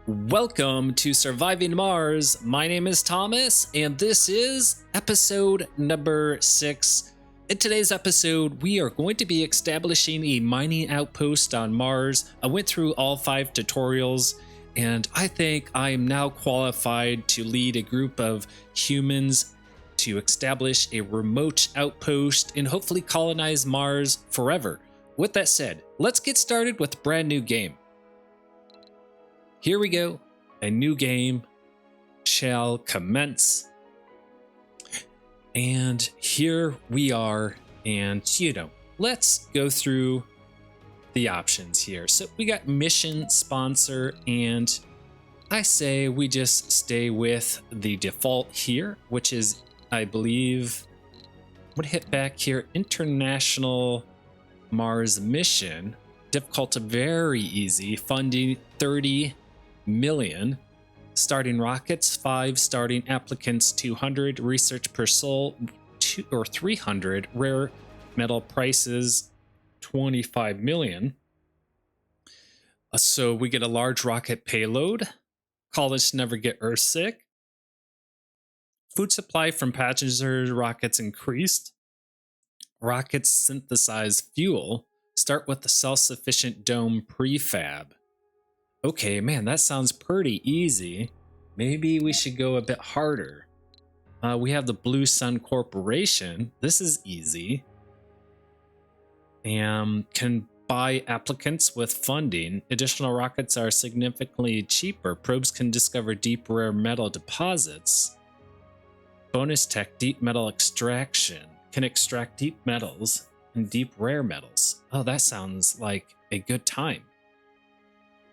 Welcome to Surviving Mars. My name is Thomas, and this is episode number 6. In today's episode, we are going to be establishing a mining outpost on Mars. I went through all 5 tutorials, and I think I am now qualified to lead a group of humans to establish a remote outpost and hopefully colonize Mars forever. With that said, let's get started with a brand new game. Here we go. A new game shall commence. And here we are. And, let's go through the options here. So we got mission, sponsor, and I say we just stay with the default here, which is, I believe, I'm gonna hit back here, International Mars Mission. Difficulty very easy. Funding 30 million. Starting rockets 5, starting applicants 200, research per soul 2 or 300, rare metal prices 25 million. So we get a large rocket payload. College never get Earthsick. Food supply from passenger rockets increased. Rockets synthesize fuel. Start with the self-sufficient dome prefab. Okay, man, that sounds pretty easy. Maybe we should go a bit harder. We have the Blue Sun Corporation. This is easy. And can buy applicants with funding. Additional rockets are significantly cheaper. Probes can discover deep rare metal deposits. Bonus tech, deep metal extraction. Can extract deep metals and deep rare metals. Oh, that sounds like a good time.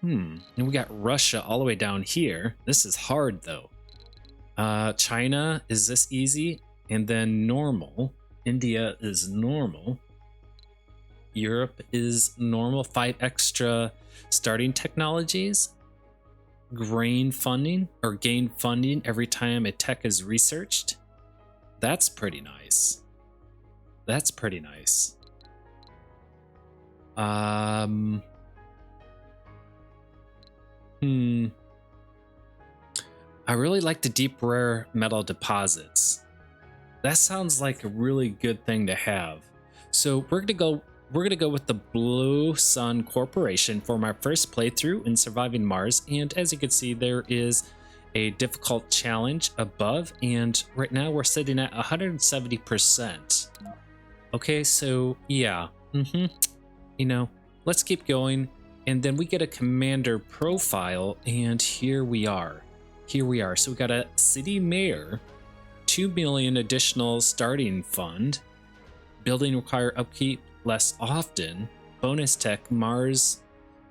And we got Russia all the way down here. This is hard though. China, is this easy? And then normal. India is normal. Europe is normal. 5 extra starting technologies. Gain funding every time a tech is researched. That's pretty nice. That's pretty nice. I really like the deep rare metal deposits. That sounds like a really good thing to have. So we're gonna go with the Blue Sun Corporation for my first playthrough in Surviving Mars. And as you can see, there is a difficult challenge above, and right now we're sitting at 170%. Okay, so yeah, let's keep going. And then we get a commander profile, and here we are. So we got a city mayor, 2 million additional starting fund, building require upkeep less often, bonus tech, Mars,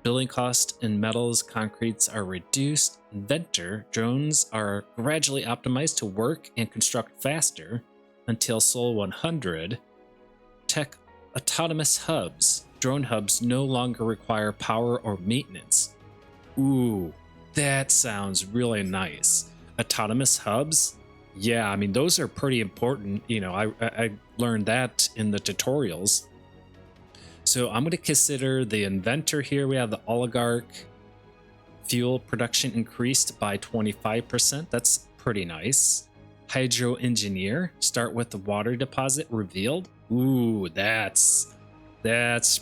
building cost and metals, concretes are reduced, inventor, drones are gradually optimized to work and construct faster until Sol 100, tech, autonomous hubs. Drone hubs no longer require power or maintenance. Ooh, that sounds really nice. Autonomous hubs? Yeah, I mean, those are pretty important. I learned that in the tutorials. So I'm going to consider the inventor here. We have the oligarch. Fuel production increased by 25%. That's pretty nice. Hydro engineer. Start with the water deposit revealed. Ooh, that's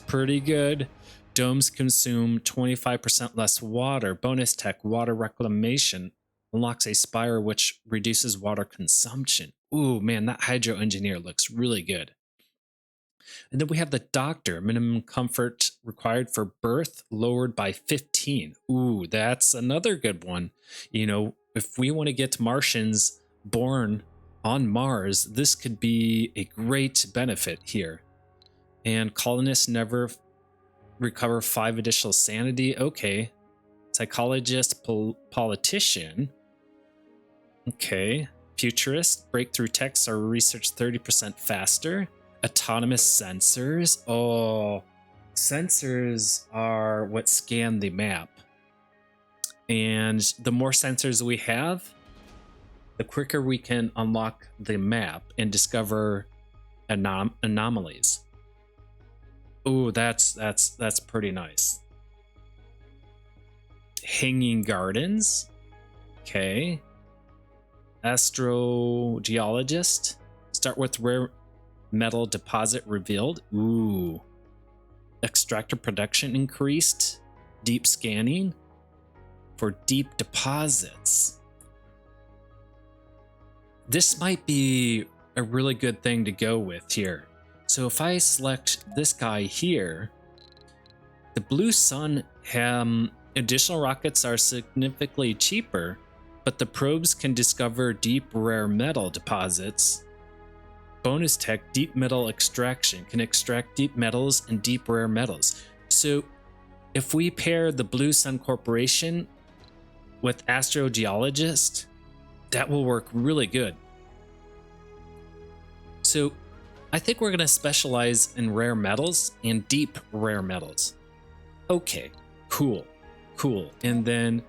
pretty good. Domes consume 25% less water. Bonus tech, water reclamation. Unlocks a spire which reduces water consumption. Ooh, man, that hydro engineer looks really good. And then we have the doctor. Minimum comfort required for birth lowered by 15. Ooh, that's another good one. If we want to get Martians born on Mars, this could be a great benefit here. And colonists never recover 5 additional sanity. Okay. Psychologist, politician. Okay. Futurist, breakthrough techs are researched 30% faster. Autonomous sensors. Oh, sensors are what scan the map. And the more sensors we have, the quicker we can unlock the map and discover anomalies. Ooh, that's pretty nice. Hanging Gardens. Okay. Astrogeologist. Start with rare metal deposit revealed. Ooh. Extractor production increased. Deep scanning for deep deposits. This might be a really good thing to go with here. So if I select this guy here, the Blue Sun additional rockets are significantly cheaper, but the probes can discover deep rare metal deposits. Bonus tech, deep metal extraction, can extract deep metals and deep rare metals. So if we pair the Blue Sun Corporation with Astrogeologist, that will work really good. So I think we're going to specialize in rare metals and deep rare metals. Okay, cool. And then,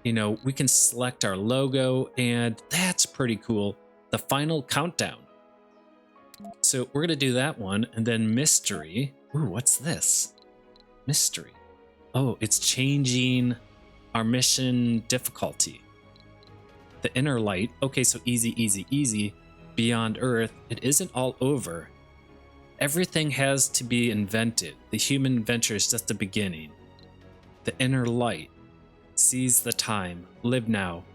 we can select our logo, and that's pretty cool. The final countdown. So we're going to do that one, and then mystery. Ooh, what's this? Mystery. Oh, it's changing our mission difficulty. The inner light. Okay, so easy. Beyond Earth. It isn't all over. Everything has to be invented. The human adventure is just the beginning. The inner light. Seize the time. Live now.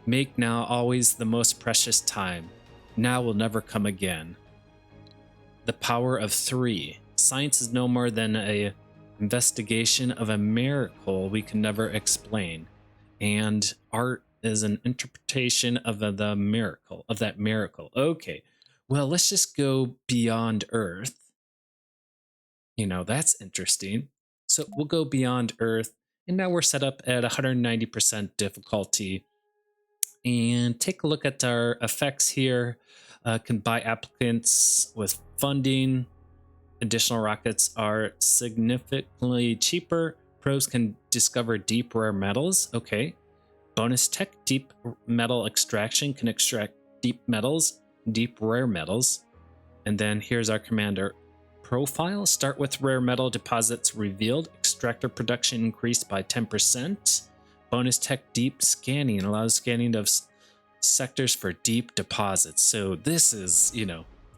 Make now always the most precious time. Now will never come again. The power of 3. Science is no more than an investigation of a miracle we can never explain. And art is an interpretation of the miracle, of that miracle. Okay, well, let's just go beyond Earth. That's interesting. So we'll go beyond Earth, and now we're set up at 190% difficulty. And take a look at our effects here. Can buy applicants with funding. Additional rockets are significantly cheaper. Pros can discover deep rare metals. Okay. Bonus tech, deep metal extraction, can extract deep metals, deep rare metals. And then here's our commander profile. Start with rare metal deposits revealed. Extractor production increased by 10%. Bonus tech, deep scanning, allows scanning of sectors for deep deposits. So this is,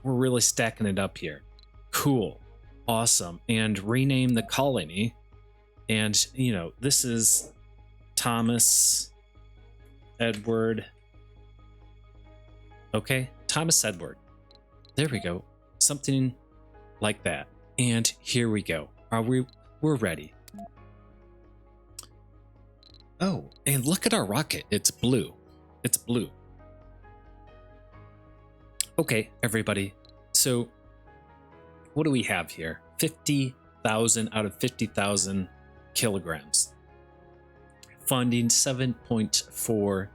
we're really stacking it up here. Cool. Awesome. And rename the colony. And, this is Thomas Edward. Okay, Thomas Edward. There we go. Something like that. And here we go. We're ready. Oh, and look at our rocket. It's blue. Okay, everybody. So what do we have here? 50,000 out of 50,000 kilograms. Funding 7.4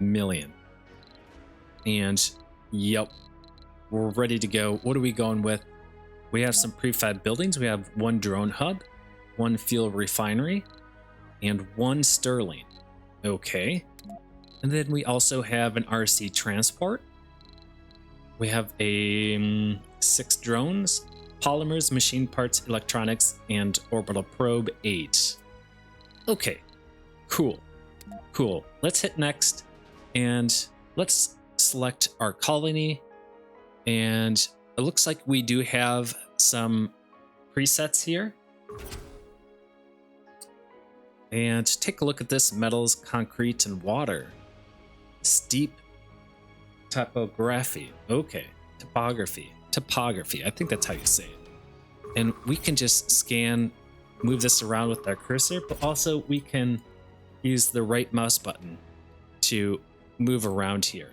million. And yep, we're ready to go. What are we going with? We have some prefab buildings. We have 1 drone hub, 1 fuel refinery, and 1 Sterling. Okay. And then we also have an RC transport. We have 6 drones, polymers, machine parts, electronics, and orbital probe 8. Okay. Cool. Let's hit next, and let's select our colony. And it looks like we do have some presets here. And take a look at this: metals, concrete, and water. Steep topography. Okay, topography. I think that's how you say it. And we can just scan, move this around with our cursor, but also we can use the right mouse button to move around here.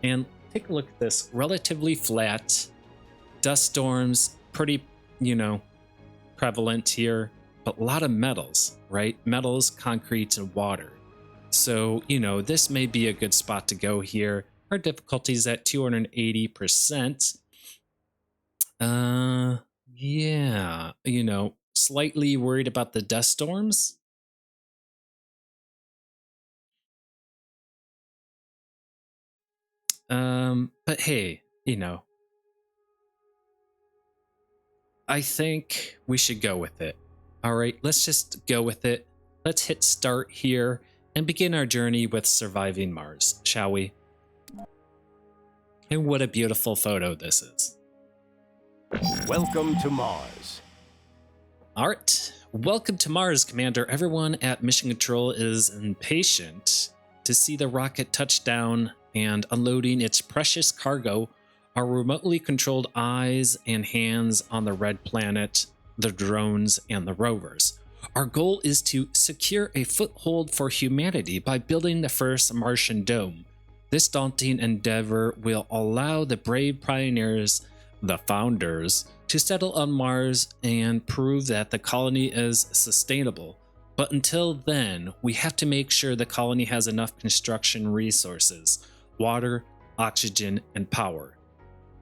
And take a look at this: relatively flat. Dust storms, pretty, prevalent here, but a lot of metals, right? Metals, concrete, and water. So, this may be a good spot to go here. Our difficulty is at 280%. Yeah, slightly worried about the dust storms. But hey, I think we should go with it. All right, let's just go with it. let's hit start here and begin our journey with surviving Mars, shall we? And what a beautiful photo this is. Welcome to Mars. All right, welcome to Mars, Commander. Everyone at Mission Control is impatient to see the rocket touch down and unloading its precious cargo. Our remotely controlled eyes and hands on the red planet, the drones, and the rovers. Our goal is to secure a foothold for humanity by building the first Martian dome. This daunting endeavor will allow the brave pioneers, the founders, to settle on Mars and prove that the colony is sustainable. But until then, we have to make sure the colony has enough construction resources, water, oxygen, and power.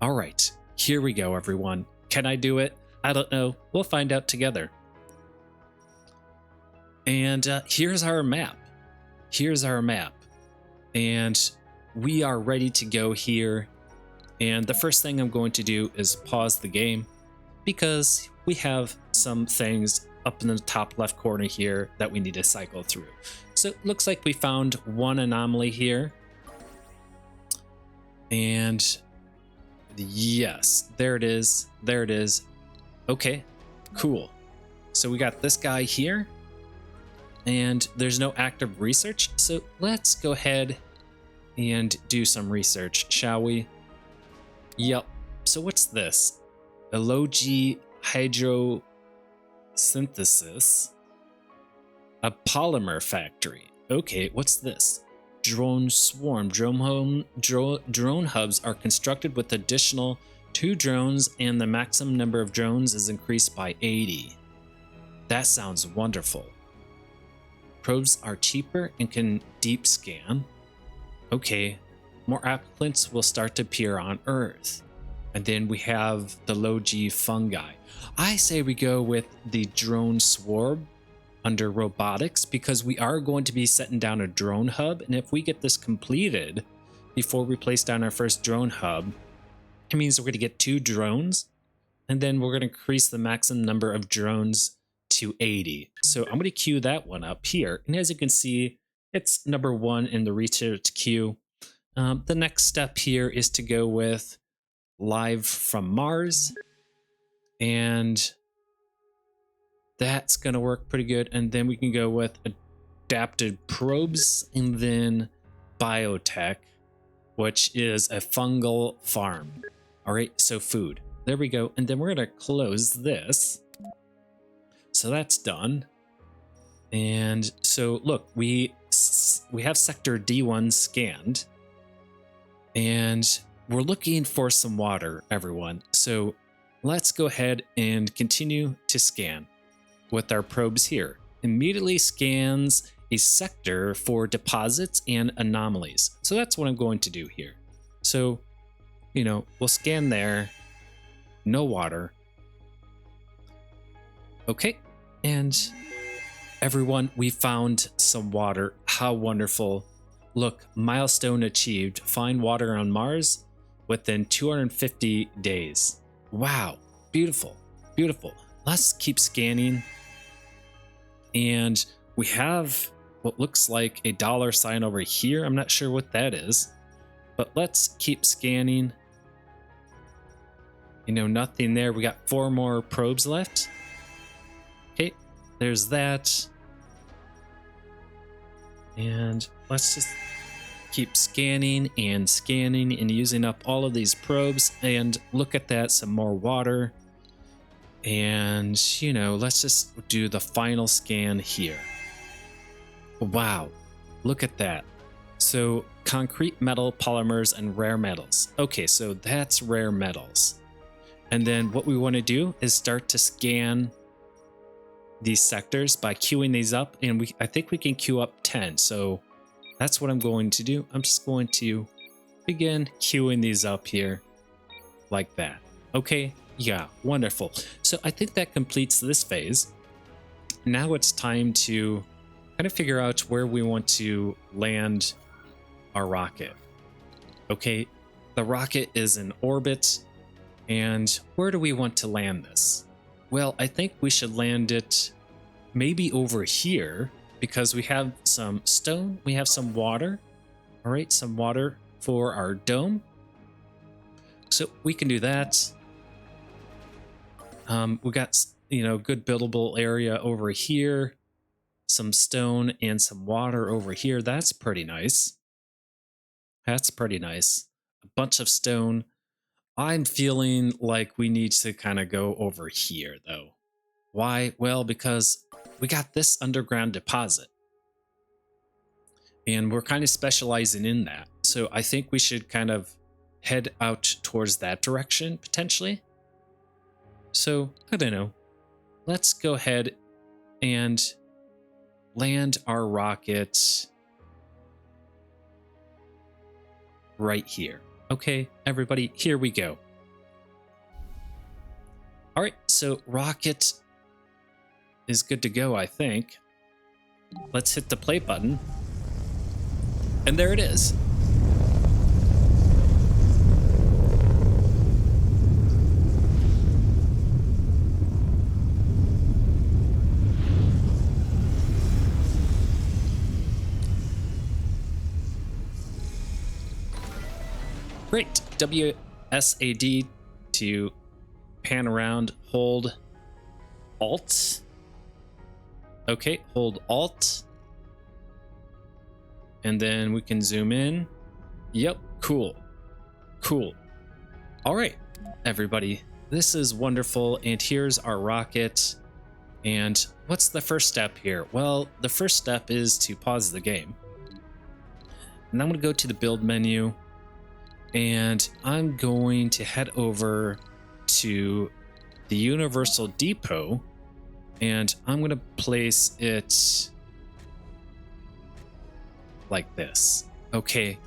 All right, here we go, everyone. Can I do it? I don't know. We'll find out together. And here's our map. Here's our map. And we are ready to go here. And the first thing I'm going to do is pause the game because we have some things up in the top left corner here that we need to cycle through. So it looks like we found one anomaly here. And yes, there it is. There it is. Okay, cool. So we got this guy here. And there's no active research, so let's go ahead and do some research, shall we? Yep. So what's this? Elogy hydrosynthesis. A polymer factory. Okay, what's this? Drone swarm. Drone hubs are constructed with additional 2 drones, and the maximum number of drones is increased by 80. That sounds wonderful. Probes are cheaper and can deep scan. Okay, more applicants will start to appear on Earth. And then we have the low G fungi. I say we go with the drone swarm under robotics because we are going to be setting down a drone hub. And if we get this completed before we place down our first drone hub, it means we're going to get 2 drones. And then we're going to increase the maximum number of drones to 80. So I'm going to queue that one up here. And as you can see, it's number 1 in the research queue. The next step here is to go with live from Mars. And that's going to work pretty good. And then we can go with adapted probes and then biotech, which is a fungal farm. All right, so food. There we go. And then we're going to close this. So that's done. And so look, we have sector D1 scanned. And we're looking for some water, everyone. So let's go ahead and continue to scan with our probes here. Immediately scans a sector for deposits and anomalies. So that's what I'm going to do here. So, we'll scan there. No water. Okay. And everyone, we found some water. How wonderful. Look, milestone achieved. Find water on Mars within 250 days. Wow. Beautiful. Beautiful. Let's keep scanning. And we have what looks like a $sign over here. I'm not sure what that is, but let's keep scanning. Nothing there. We got 4 more probes left. Okay, there's that. And let's just keep scanning and using up all of these probes. And look at that, some more water. And, let's just do the final scan here. Wow, look at that. So concrete, metal, polymers, and rare metals. Okay, so that's rare metals. And then what we want to do is start to scan these sectors by queuing these up, and I think we can queue up 10. So that's what I'm going to do. I'm just going to begin queuing these up here like that. Okay, yeah, wonderful. So I think that completes this phase. Now it's time to kind of figure out where we want to land our rocket. Okay, the rocket is in orbit, and where do we want to land this? Well, I think we should land it maybe over here because we have some stone, we have some water. All right, some water for our dome. So we can do that. We got, good buildable area over here. Some stone and some water over here. That's pretty nice. That's pretty nice. A bunch of stone. I'm feeling like we need to kind of go over here, though. Why? Well, because we got this underground deposit. And we're kind of specializing in that. So I think we should kind of head out towards that direction, potentially. So, I don't know. Let's go ahead and land our rocket right here. Okay, everybody, here we go. All right, so rocket is good to go, I think. Let's hit the play button. And there it is. Great. WSAD to pan around, hold Alt. Okay, hold Alt. And then we can zoom in. Yep, cool. Cool. All right, everybody. This is wonderful. And here's our rocket. And what's the first step here? Well, the first step is to pause the game. And I'm going to go to the build menu. And I'm going to head over to the Universal Depot. And I'm going to place it like this. Okay.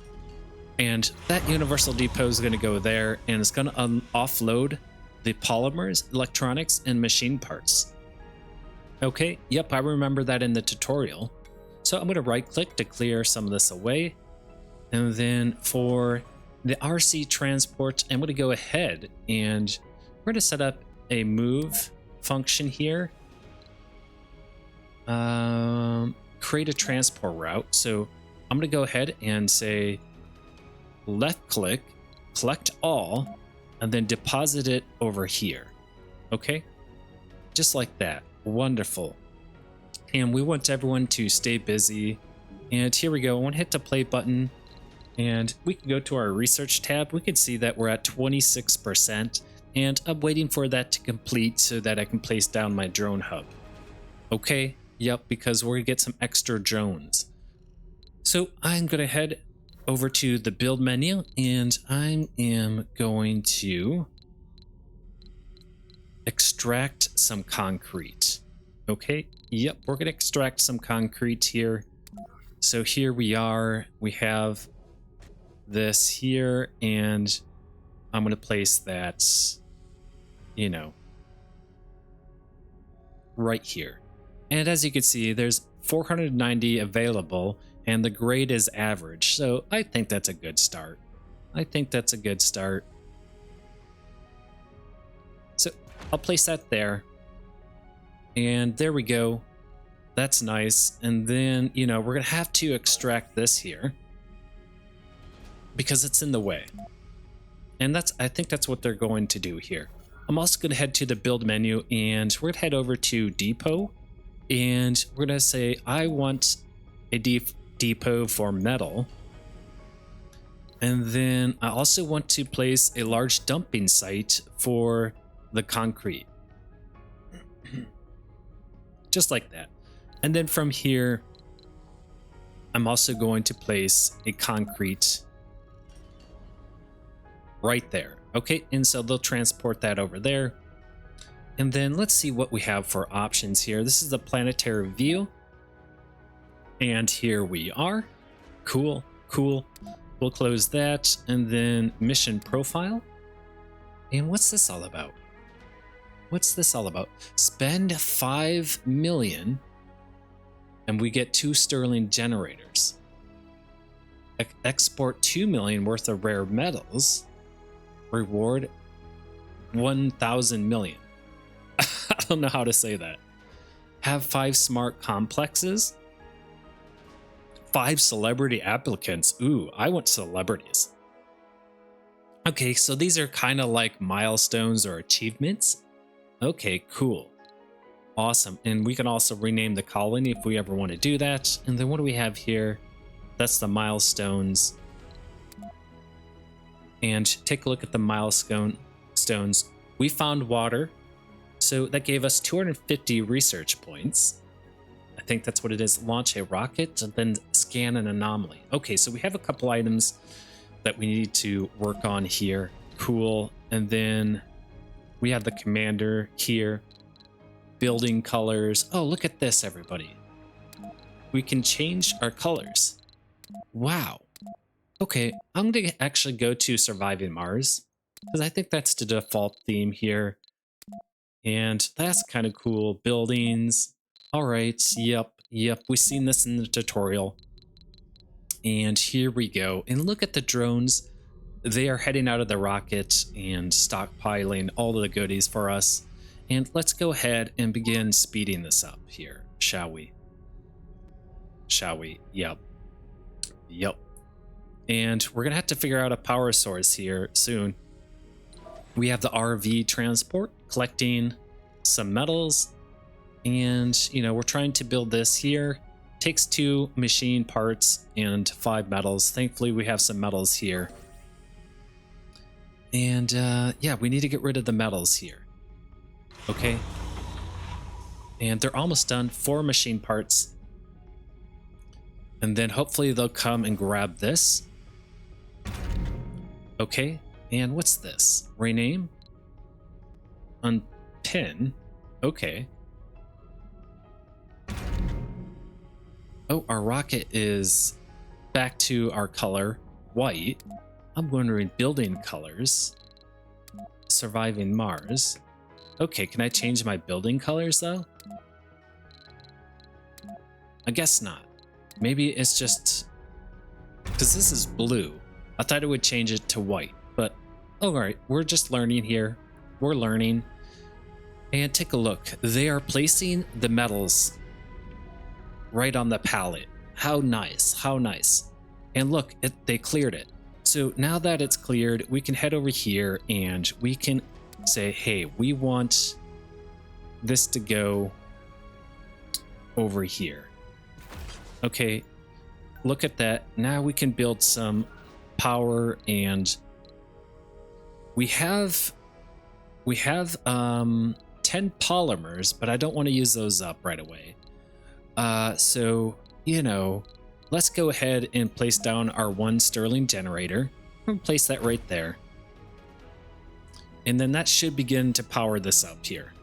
And that Universal Depot is going to go there, and it's going to offload the polymers, electronics, and machine parts. Okay. Yep, I remember that in the tutorial. So I'm going to right click to clear some of this away. And then for the RC transport, I'm going to go ahead and we're going to set up a move function here. Create a transport route. So I'm going to go ahead and say left click, collect all, and then deposit it over here. Okay, just like that. Wonderful. And we want everyone to stay busy. And here we go. I want to hit the play button. And we can go to our research tab. We can see that we're at 26%. And I'm waiting for that to complete so that I can place down my drone hub. Okay, yep, because we're going to get some extra drones. So I'm going to head over to the build menu, and I am going to extract some concrete. Okay, yep, we're going to extract some concrete here. So here we are. We have this here, and I'm going to place that, right here. And as you can see, there's 490 available, and the grade is average. So I think that's a good start. So I'll place that there. And there we go. That's nice. And then, we're going to have to extract this here, because it's in the way. And I think that's what they're going to do here. I'm also going to head to the build menu, and we're going to head over to depot, and we're going to say I want a depot for metal. And then I also want to place a large dumping site for the concrete. Just like that. And then from here, I'm also going to place a concrete right there. Okay, and so they'll transport that over there. And then let's see what we have for options here. This is the planetary view. And here we are. Cool, cool. We'll close that, and then mission profile. And what's this all about? Spend 5 million and we get 2 sterling generators. Export 2 million worth of rare metals. Reward 1,000 million. I don't know how to say that. Have 5 smart complexes. 5 celebrity applicants. Ooh, I want celebrities. Okay, so these are kind of like milestones or achievements. Okay, cool. Awesome. And we can also rename the colony if we ever want to do that. And then what do we have here? That's the milestones. And take a look at the milestone stones. We found water. So that gave us 250 research points. I think that's what it is. Launch a rocket and then scan an anomaly. Okay, so we have a couple items that we need to work on here. Cool. And then we have the commander here. Building colors. Oh, look at this, everybody. We can change our colors. Wow. Okay, I'm going to actually go to Surviving Mars, because I think that's the default theme here. And that's kind of cool. Buildings. All right. Yep. We've seen this in the tutorial. And here we go. And look at the drones. They are heading out of the rocket and stockpiling all of the goodies for us. And let's go ahead and begin speeding this up here, shall we? Yep. And we're going to have to figure out a power source here soon. We have the RV transport collecting some metals. And, we're trying to build this here. Takes 2 machine parts and 5 metals. Thankfully, we have some metals here. And, yeah, we need to get rid of the metals here. Okay. And they're almost done. 4 machine parts. And then hopefully they'll come and grab this. Okay. And what's this? Rename? Unpin? Okay. Oh, our rocket is back to our color, white. I'm wondering, building colors. Surviving Mars. Okay, can I change my building colors though? I guess not. Maybe it's just because this is blue. I thought it would change it to white, but all right, we're just learning here. We're learning. And take a look. They are placing the metals right on the pallet. How nice, how nice. And look, they cleared it. So now that it's cleared, we can head over here and we can say, hey, we want this to go over here. Okay, look at that. Now we can build some power, and we have 10 polymers, but I don't want to use those up right away. So, let's go ahead and place down our 1 Stirling generator. I'm gonna place that right there. And then that should begin to power this up here.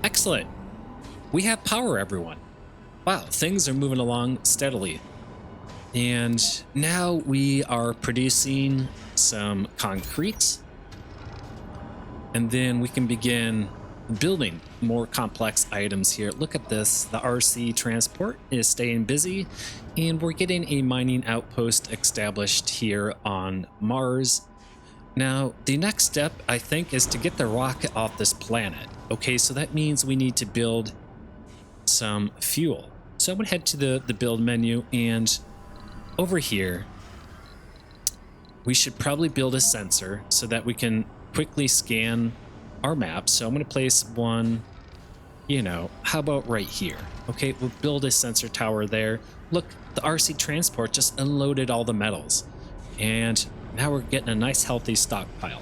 Excellent. We have power, everyone. Wow, things are moving along steadily. And now we are producing some concrete. And then we can begin building more complex items here. Look at this. The RC transport is staying busy, and we're getting a mining outpost established here on Mars. Now, the next step, I think, is to get the rocket off this planet. Okay, so that means we need to build some fuel. So I'm gonna head to the build menu, and over here, we should probably build a sensor so that we can quickly scan our map. So I'm going to place one, how about right here? Okay, we'll build a sensor tower there. Look, the RC transport just unloaded all the metals. And now we're getting a nice healthy stockpile.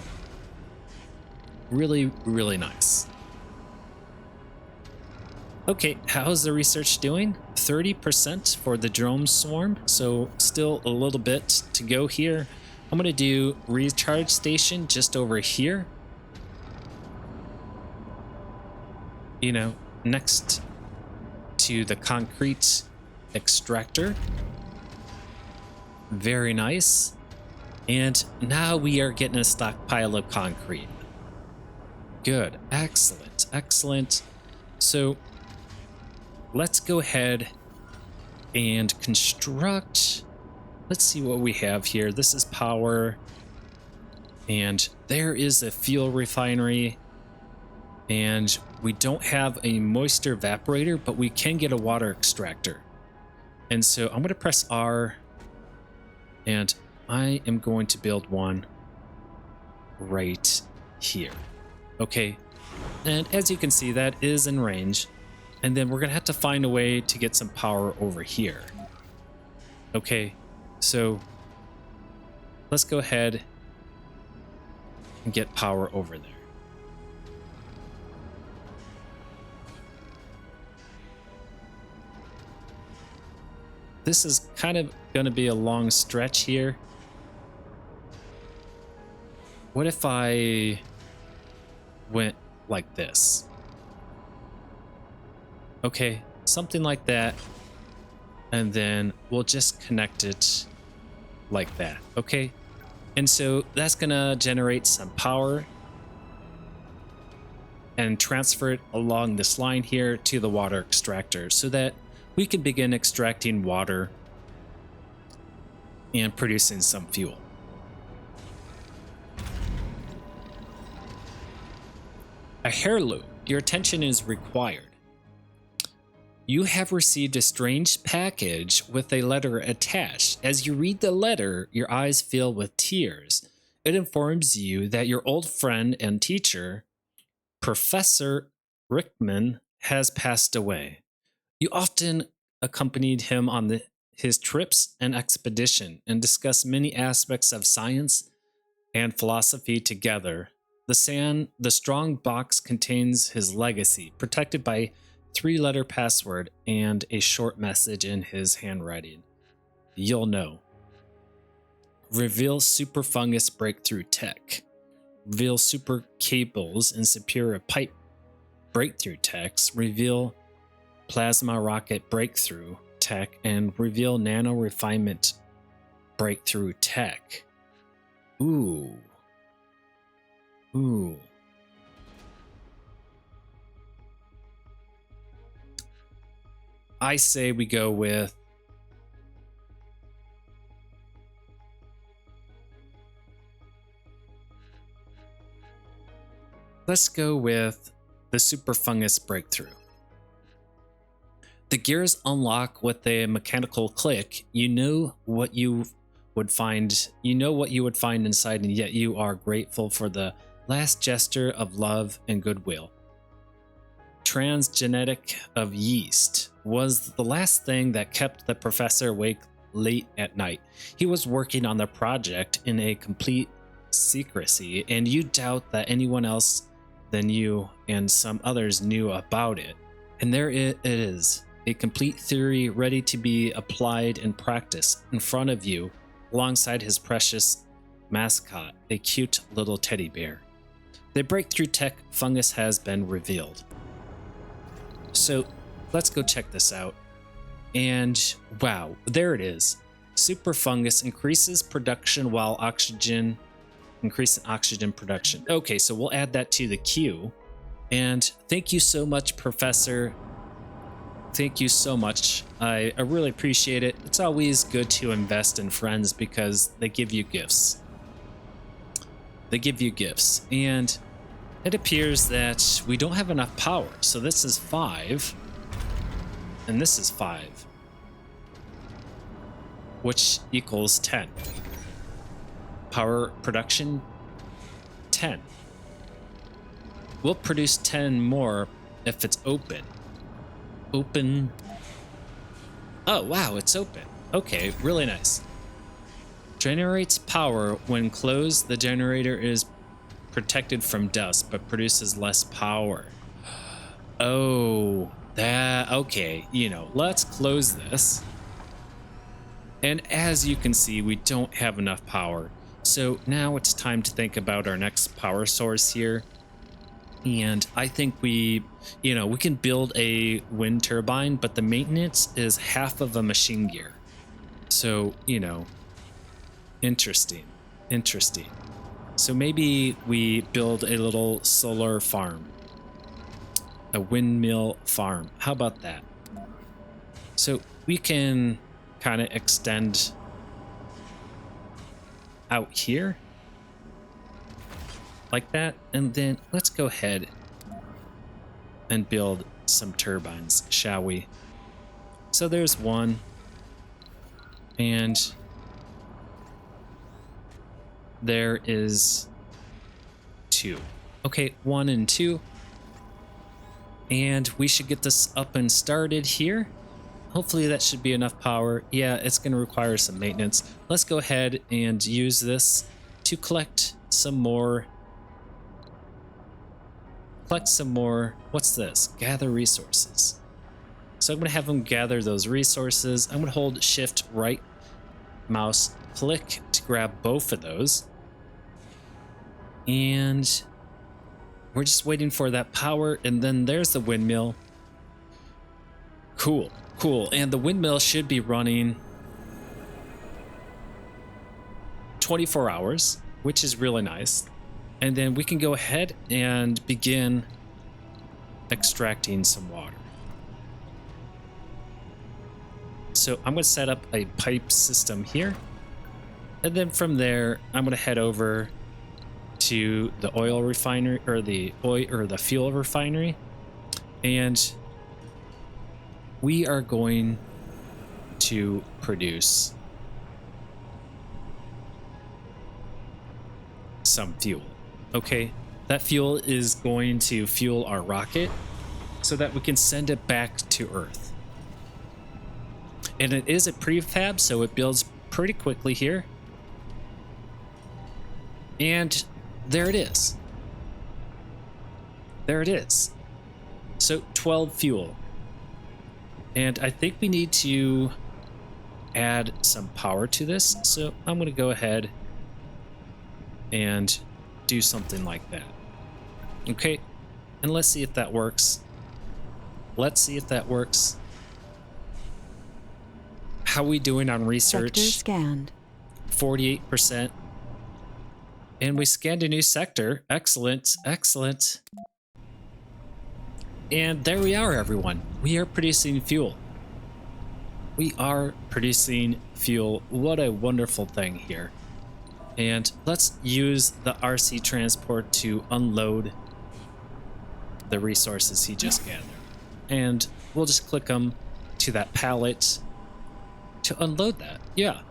Really, really nice. Okay, how's the research doing? 30% for the drone swarm, so still a little bit to go here. I'm going to do recharge station just over here. Next to the concrete extractor. Very nice. And now we are getting a stockpile of concrete. Good. Excellent. Excellent. So let's go ahead and construct. Let's see what we have here. This is power. And there is a fuel refinery. And we don't have a moisture evaporator, but we can get a water extractor. And so I'm going to press R, and I am going to build one right here. Okay, and as you can see, that is in range. And then we're going to have to find a way to get some power over here. Okay, so let's go ahead and get power over there. This is kind of going to be a long stretch here. What if I went like this? Okay, something like that. And then we'll just connect it like that. Okay. And so that's going to generate some power and transfer it along this line here to the water extractor so that we can begin extracting water and producing some fuel. A heirloom. Your attention is required. You have received a strange package with a letter attached. As you read the letter, your eyes fill with tears. It informs you that your old friend and teacher, Professor Rickman, has passed away. You often accompanied him on his trips and expedition and discussed many aspects of science and philosophy together. The strong box contains his legacy, protected by 3-letter password and a short message in his handwriting. You'll know. Reveal super fungus breakthrough tech. Reveal super cables and superior pipe breakthrough techs. Reveal plasma rocket breakthrough tech, and reveal nano refinement breakthrough tech. Ooh. I say we go with let's go with the super fungus breakthrough. The gears unlock with a mechanical click. You know what you would find inside, and yet you are grateful for the last gesture of love and goodwill. Transgenetic of yeast was the last thing that kept the professor awake late at night. He was working on the project in a complete secrecy, and you doubt that anyone else than you and some others knew about it. And there it is, a complete theory ready to be applied in practice in front of you, alongside his precious mascot, a cute little teddy bear. The breakthrough tech fungus has been revealed. So let's go check this out. And wow, there it is. Super fungus increases production while increasing oxygen production. Okay, so we'll add that to the queue. And thank you so much, Professor. Thank you so much. I really appreciate it. It's always good to invest in friends because they give you gifts. And it appears that we don't have enough power. So this is 5. And this is 5. Which equals 10. Power production, 10. We'll produce 10 more if it's open. Oh, wow, it's open. Okay, really nice. Generates power. When closed, the generator is protected from dust, but produces less power. Oh, okay. Let's close this. And as you can see, we don't have enough power. So now it's time to think about our next power source here. And I think we can build a wind turbine, but the maintenance is half of a machine gear. So, interesting. So maybe we build a little solar farm, a windmill farm. How about that? So we can kind of extend out here like that, and then let's go ahead and build some turbines, shall we? So there's one, and there is two. Okay, 1 and 2. And we should get this up and started here. Hopefully that should be enough power. Yeah, it's going to require some maintenance. Let's go ahead and use this to collect some more. What's this? Gather resources. So I'm going to have them gather those resources. I'm going to hold shift right mouse click to grab both of those. And we're just waiting for that power, and then there's the windmill. Cool. And the windmill should be running 24 hours, which is really nice. And then we can go ahead and begin extracting some water. So I'm going to set up a pipe system here. And then from there, I'm going to head over to the oil refinery, or the fuel refinery, and we are going to produce some fuel. Okay, that fuel is going to fuel our rocket so that we can send it back to Earth. And it is a prefab, so it builds pretty quickly here. And there it is. So 12 fuel. And I think we need to add some power to this. So I'm going to go ahead and do something like that. Okay. And let's see if that works. How are we doing on research? Sector scanned. 48%. And we scanned a new sector. Excellent. And there we are, everyone. We are producing fuel. What a wonderful thing here. And let's use the RC transport to unload the resources he just gathered. And we'll just click them to that pallet to unload that. Yeah.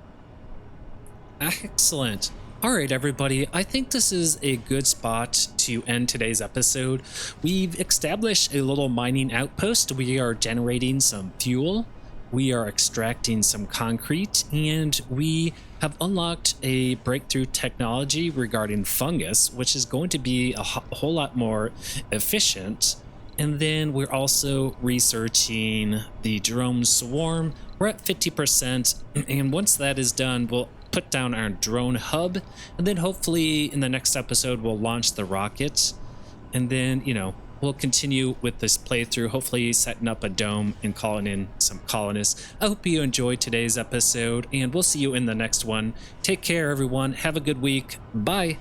Excellent. All right, everybody, I think this is a good spot to end today's episode. We've established a little mining outpost. We are generating some fuel. We are extracting some concrete, and we have unlocked a breakthrough technology regarding fungus, which is going to be a whole lot more efficient. And then we're also researching the drone swarm. We're at 50%, and once that is done, we'll put down our drone hub, and then hopefully in the next episode we'll launch the rocket, and then we'll continue with this playthrough, hopefully setting up a dome and calling in some colonists. I hope you enjoyed today's episode, and we'll see you in the next one. Take care, everyone. Have a good week. Bye.